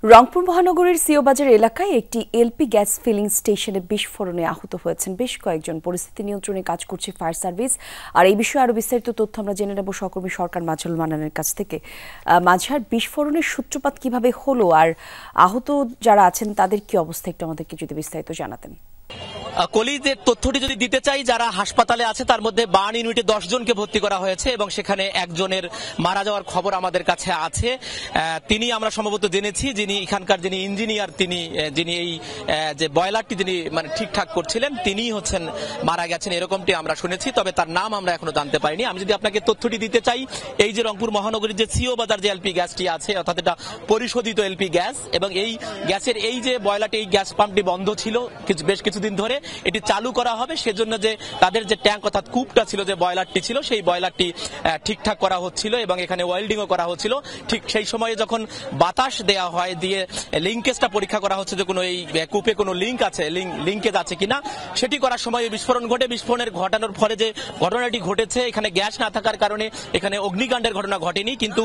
রংপুর মহানগরীর সিও বাজার এলাকায় একটি এলপি গ্যাস ফিলিং স্টেশনে বিস্ফোরণে আহত হয়েছেন বেশ কয়েকজন। পরিস্থিতি নিয়ন্ত্রণে কাজ করছে ফায়ার সার্ভিস। আর এই বিষয়ে আরো বিস্তারিত তথ্য আমরা জেনে নেব সহকর্মী সরকার মাজহারুল মান্নানের কাছ থেকে। মাজহার, বিস্ফোরণের সূত্রপাত কিভাবে হলো আর আহত যারা আছেন তাদের কি অবস্থা একটু আমাদেরকে যদি বিস্তারিত জানাতেন। কলিজের তথ্যটি যদি দিতে চাই, যারা হাসপাতালে আছে তার মধ্যে বার্ন ইউনিটে 10 জনকে ভর্তি করা হয়েছে এবং সেখানে একজনের মারা যাওয়ার খবর আমাদের কাছে আছে। তিনি আমরা সম্ভবত জেনেছি যিনি এখানকার যিনি ইঞ্জিনিয়ার, যিনি এই যে বয়লারটি যিনি ঠিকঠাক করছিলেন তিনি হচ্ছেন মারা গেছেন, এরকমটি আমরা শুনেছি। তবে তার নাম আমরা এখনো জানতে পারিনি। আমি যদি আপনাকে তথ্যটি দিতে চাই, এই যে রংপুর মহানগরীর যে সিও বাজার যে এলপি গ্যাসটি আছে, অর্থাৎ এটা পরিশোধিত এলপি গ্যাস, এবং এই গ্যাসের এই যে বয়লারটি, এই গ্যাস পাম্পটি বন্ধ ছিল বেশ কিছুদিন ধরে। এটি চালু করা হবে সেজন্য যে তাদের যে ট্যাঙ্ক অর্থাৎ কূপটা ছিল, যে বয়লারটি ছিল, সেই বয়লারটি ঠিকঠাক করা হচ্ছিল এবং এখানে ওয়েল্ডিংও করা হচ্ছিল। ঠিক সেই সময়ে যখন বাতাস দেওয়া হয়, দিয়ে লিঙ্কেজটা পরীক্ষা করা হচ্ছে যে কোনো এই কূপে কোনো লিঙ্কেজ আছে কিনা, সেটি করার সময় বিস্ফোরণ ঘটে। বিস্ফোরণের ঘটানোর ফলে যে ঘটনাটি ঘটেছে, এখানে গ্যাস না থাকার কারণে এখানে অগ্নিকাণ্ডের ঘটনা ঘটেনি, কিন্তু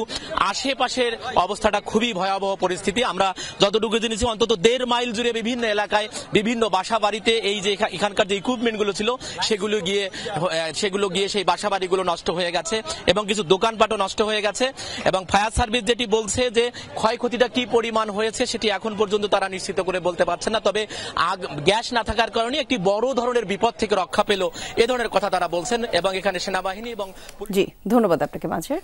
আশেপাশের অবস্থাটা খুবই ভয়াবহ পরিস্থিতি। আমরা যতটুকু জেনেছি অন্তত 1.5 মাইল জুড়ে বিভিন্ন এলাকায় বিভিন্ন বাসা বাড়িতে এই যে এখানকার যে ইকুইপমেন্ট গুলো ছিল সেগুলো গিয়ে সেই বাসা বাড়িগুলো নষ্ট হয়ে গেছে এবং কিছু দোকানপাটও নষ্ট হয়ে গেছে। এবং ফায়ার সার্ভিস যেটি বলছে যে ক্ষয়ক্ষতিটা কি পরিমাণ হয়েছে সেটি এখন পর্যন্ত তারা নিশ্চিত করে বলতে পারছে না। তবে গ্যাস না থাকার কারণে একটি বড় ধরনের বিপদ থেকে রক্ষা পেল, এ ধরনের কথা তারা বলছেন। এবং এখানে সেনাবাহিনী এবং জি, ধন্যবাদ আপনাকে মাজহার।